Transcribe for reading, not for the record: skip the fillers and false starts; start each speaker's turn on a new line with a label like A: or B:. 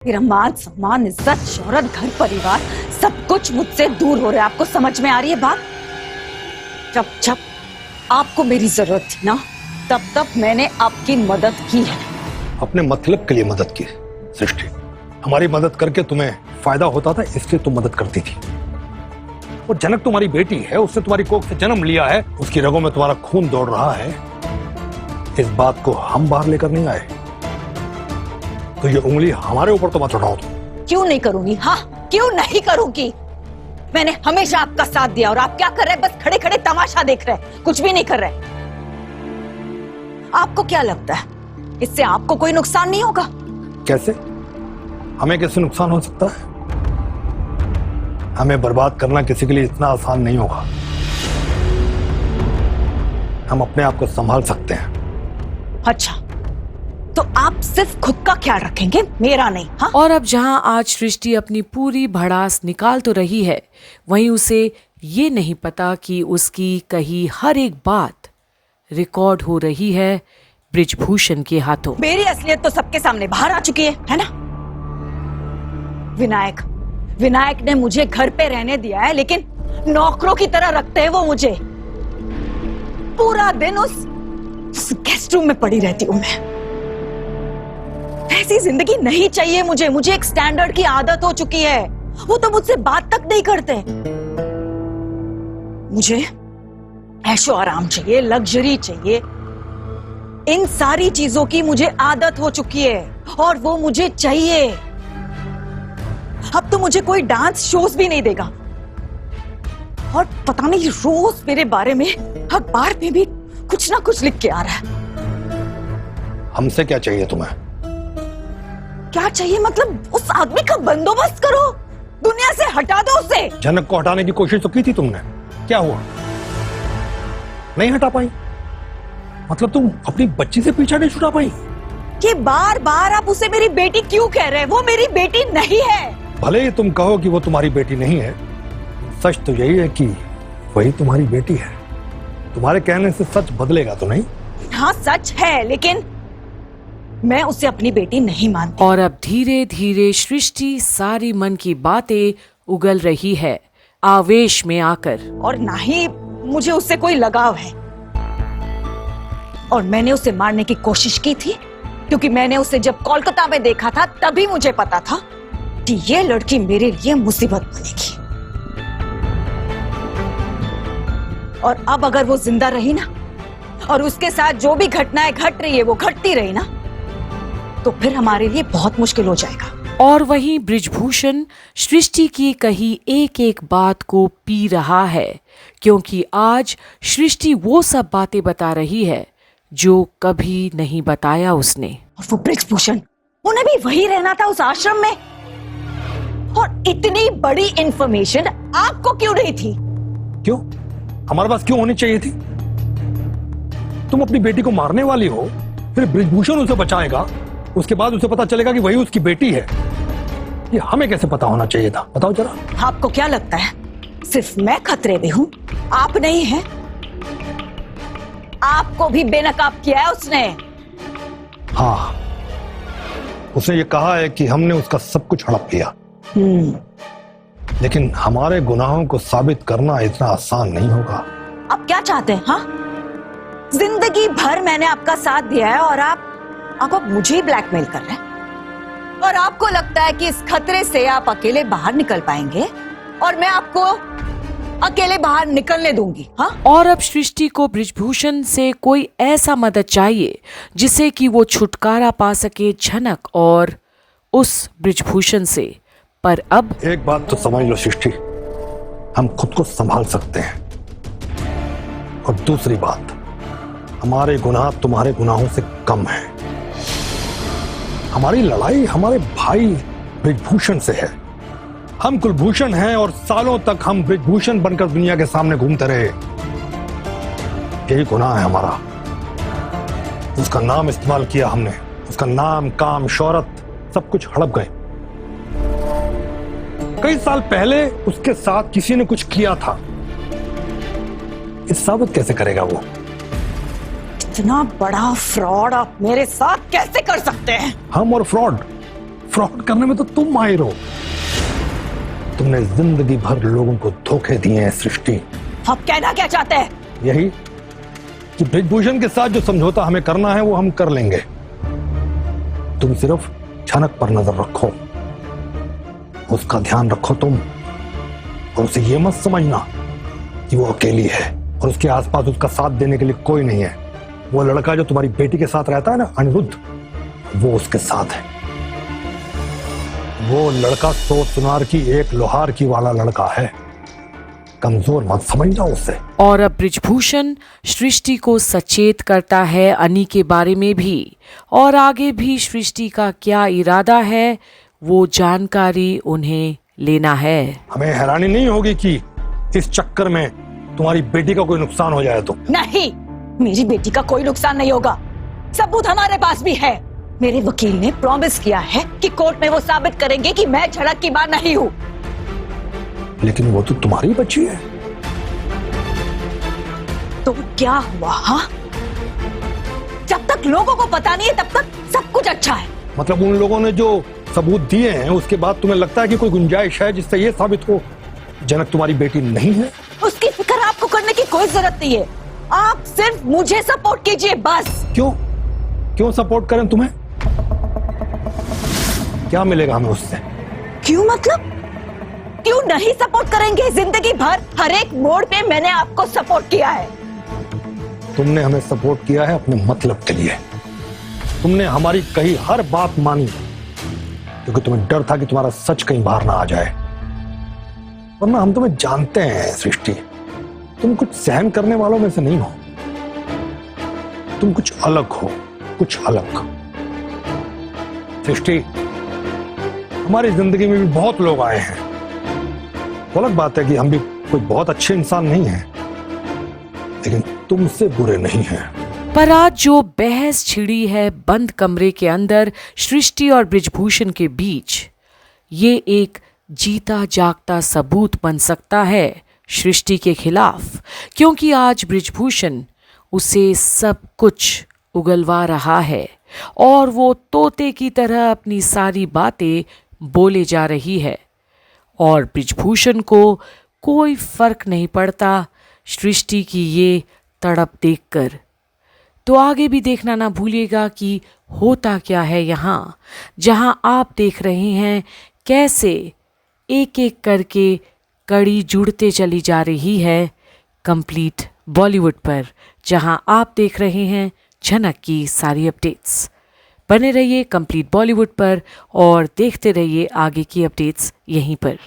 A: मेरा मान सम्मान इज्जत शोहरत घर परिवार सब कुछ मुझसे दूर हो रहा है। आपको समझ में आ रही है बात? जब जब आपको मेरी जरूरत थी ना, तब तब मैंने आपकी मदद की है।
B: अपने मतलब के लिए मदद की सृष्टि। हमारी मदद करके तुम्हें फायदा होता था, इसलिए तुम मदद करती थी। और जनक तुम्हारी बेटी है, उसने तुम्हारी कोख से जन्म लिया है, उसकी रगों में तुम्हारा खून दौड़ रहा है। इस बात को हम बाहर लेकर नहीं आए, तो ये उंगली हमारे ऊपर तो मत उठाओ तुम।
A: क्यों नहीं करूंगी? हाँ, क्यों नहीं करूंगी? मैंने हमेशा आपका साथ दिया और आप क्या कर रहे हैं? बस खड़े खड़े तमाशा देख रहे हैं, कुछ भी नहीं कर रहे। आपको क्या लगता है इससे आपको कोई नुकसान नहीं होगा?
B: कैसे? हमें कैसे नुकसान हो सकता है? हमें बर्बाद करना किसी के लिए इतना आसान नहीं होगा। हम अपने आप को संभाल सकते हैं।
A: अच्छा, तो आप सिर्फ खुद का ख्याल रखेंगे, मेरा नहीं? हाँ?
C: और अब जहां आज सृष्टि अपनी पूरी भड़ास निकाल तो रही है, वहीं उसे ये नहीं पता कि उसकी कही हर एक बात रिकॉर्ड हो रही है बृजभूषण के हाथों।
A: मेरी असलियत तो सबके सामने बाहर आ चुकी है ना? विनायक ने मुझे घर पे रहने दिया है, लेकिन नौकरों की तरह रखते हैं वो मुझे। पूरा दिन उस गेस्ट रूम में पड़ी रहती हूं मैं। ऐसी जिंदगी नहीं चाहिए मुझे एक स्टैंडर्ड की आदत हो चुकी है। वो तो मुझसे बात तक नहीं करते। मुझे ऐशो आराम चाहिए, लग्जरी चाहिए। इन सारी चीजों की मुझे आदत हो चुकी है और वो मुझे चाहिए। अब तो मुझे कोई डांस शोज भी नहीं देगा। और पता नहीं रोज मेरे बारे में अखबार में भी कुछ ना कुछ लिख के आ रहा है।
B: हमसे क्या चाहिए तुम्हें?
A: क्या चाहिए मतलब? उस आदमी का बंदोबस्त करो, दुनिया से हटा दो उसे।
B: जनक को हटाने की कोशिश तो की थी तुमने, क्या हुआ? नहीं हटा पाई? मतलब तुम अपनी बच्ची से पीछा नहीं छुड़ा पाई?
A: कि बार बार आप उसे मेरी बेटी क्यों कह रहे हैं? वो मेरी बेटी नहीं है।
B: भले ही तुम कहो कि वो तुम्हारी बेटी नहीं है, सच तो यही है कि वही तुम्हारी बेटी है। तुम्हारे कहने से सच बदलेगा तो नहीं?
A: हाँ सच है, लेकिन मैं उसे अपनी बेटी नहीं मानती।
C: और अब धीरे धीरे सृष्टि सारी मन की बातें उगल रही है आवेश में आकर।
A: और ना ही मुझे उससे कोई लगाव है। और मैंने उसे मारने की कोशिश की थी, क्योंकि मैंने उसे जब कोलकाता में देखा था तभी मुझे पता था कि ये लड़की मेरे लिए मुसीबत बनेगी। और अब अगर वो जिंदा रही ना, और उसके साथ जो भी घटनाएं घट रही है वो घटती रही ना, तो फिर हमारे लिए बहुत मुश्किल हो जाएगा।
C: और वहीं बृजभूषण सृष्टि की कही एक एक बात को पी रहा है, क्योंकि आज सृष्टि वो सब बातें बता रही है जो कभी नहीं बताया उसने।
A: और वो बृजभूषण, उन्हें भी वही रहना था उस आश्रम में। और इतनी बड़ी इंफॉर्मेशन आपको क्यों नहीं थी?
B: क्यों? हमारे पास क्यों होनी चाहिए थी? तुम अपनी बेटी को मारने वाली हो, फिर बृजभूषण उसे बचाएगा, उसके बाद उसे पता चलेगा कि वही उसकी बेटी है। ये हमें कैसे पता होना चाहिए था? बताओ जरा।
A: आपको क्या लगता है सिर्फ मैं खतरे में हूं, आप नहीं हैं? आपको भी बेनकाब किया है उसने।
B: हाँ, उसने ये कहा है कि हमने उसका सब कुछ हड़प लिया। लेकिन हमारे गुनाहों को साबित करना इतना आसान नहीं होगा।
A: आप क्या चाहते हैं? हाँ, जिंदगी भर मैंने आपका साथ दिया है और आप अब मुझे ही ब्लैकमेल कर रहे हैं। और आपको लगता है कि इस खतरे से आप अकेले बाहर निकल पाएंगे और मैं आपको अकेले बाहर निकलने दूंगी? हाँ?
C: और अब सृष्टि को बृजभूषण से कोई ऐसा मदद चाहिए जिससे कि वो छुटकारा पा सके जनक और उस बृजभूषण से। पर अब
B: एक बात तो समझ लो सृष्टि, हम खुद को संभाल सकते हैं। और दूसरी बात, हमारे गुनाह तुम्हारे गुनाहों से कम है। हमारी लड़ाई हमारे भाई बृजभूषण से है। हम कुलभूषण हैं और सालों तक हम बृजभूषण बनकर दुनिया के सामने घूमते रहे। यही गुनाह है हमारा। उसका नाम इस्तेमाल किया हमने, उसका नाम, काम, शोहरत सब कुछ हड़प गए। कई साल पहले उसके साथ किसी ने कुछ किया था, इस साबित कैसे करेगा वो?
A: इतना बड़ा फ्रॉड आप मेरे साथ कैसे कर सकते हैं?
B: हम और फ्रॉड फ्रॉड करने में तो तुम माहिर हो। तुमने जिंदगी भर लोगों को धोखे दिए हैं सृष्टि।
A: आप कहना क्या चाहते हैं?
B: यही कि ब्रिजभूषण के साथ जो समझौता हमें करना है वो हम कर लेंगे। तुम सिर्फ झनक पर नजर रखो, उसका ध्यान रखो तुम, और उसे ये मत समझना कि वो अकेली है और उसके आसपास उसका साथ देने के लिए कोई नहीं है। वो लड़का जो तुम्हारी बेटी के साथ रहता है ना, अनिरुद्ध, वो उसके साथ है। वो लड़का 100 सुनार की एक लोहार की वाला लड़का है। कमजोर मत समझना उसे।
C: और अब ब्रिजभूषण सृष्टि को सचेत करता है अनी के बारे में भी, और आगे भी सृष्टि का क्या इरादा है वो जानकारी उन्हें लेना है।
B: हमें हैरानी नहीं होगी कि इस चक्कर में तुम्हारी बेटी का कोई नुकसान हो जाए तो।
A: नहीं, मेरी बेटी का कोई नुकसान नहीं होगा। सबूत हमारे पास भी है। मेरे वकील ने प्रॉमिस किया है कि कोर्ट में वो साबित करेंगे कि मैं झड़क की मां नहीं हूँ।
B: लेकिन वो तो तुम्हारी बच्ची है।
A: तो क्या हुआ? हाँ, जब तक लोगों को पता नहीं है तब तक सब कुछ अच्छा है।
B: मतलब उन लोगों ने जो सबूत दिए हैं उसके बाद तुम्हें लगता है कि कोई गुंजाइश है जिससे ये साबित हो जनक तुम्हारी बेटी नहीं है?
A: उसकी फिक्र आपको करने की कोई जरूरत नहीं है। आप सिर्फ मुझे सपोर्ट कीजिए बस।
B: क्यों सपोर्ट करें तुम्हें? क्या मिलेगा हमें उससे?
A: क्यों मतलब? क्यों नहीं सपोर्ट करेंगे? जिंदगी भर हर एक मोड़ पे मैंने आपको सपोर्ट किया है।
B: तुमने हमें सपोर्ट किया है अपने मतलब के लिए। तुमने हमारी कही हर बात मानी क्योंकि तुम्हें डर था कि तुम्हारा सच कहीं बाहर ना आ जाए। वरना हम तुम्हें जानते हैं सृष्टि, तुम कुछ सहन करने वालों में से नहीं हो। तुम कुछ अलग हो, कुछ अलग। सृष्टि, हमारी जिंदगी में भी बहुत लोग आए हैं। वो अलग बात है कि हम भी कोई बहुत अच्छे इंसान नहीं हैं, लेकिन तुमसे बुरे नहीं हैं।
C: पर आज जो बहस छिड़ी है बंद कमरे के अंदर सृष्टि और ब्रिजभूषण के बीच, ये एक जीता जागता सबूत बन सकता है सृष्टि के खिलाफ, क्योंकि आज ब्रिजभूषण उसे सब कुछ उगलवा रहा है और वो तोते की तरह अपनी सारी बातें बोले जा रही है, और ब्रिजभूषण को कोई फर्क नहीं पड़ता सृष्टि की ये तड़प देखकर। तो आगे भी देखना ना भूलिएगा कि होता क्या है यहाँ, जहाँ आप देख रहे हैं कैसे एक एक करके कड़ी जुड़ते चली जा रही है कंप्लीट बॉलीवुड पर, जहाँ आप देख रहे हैं झनक की सारी अपडेट्स। बने रहिए कंप्लीट बॉलीवुड पर और देखते रहिए आगे की अपडेट्स यहीं पर।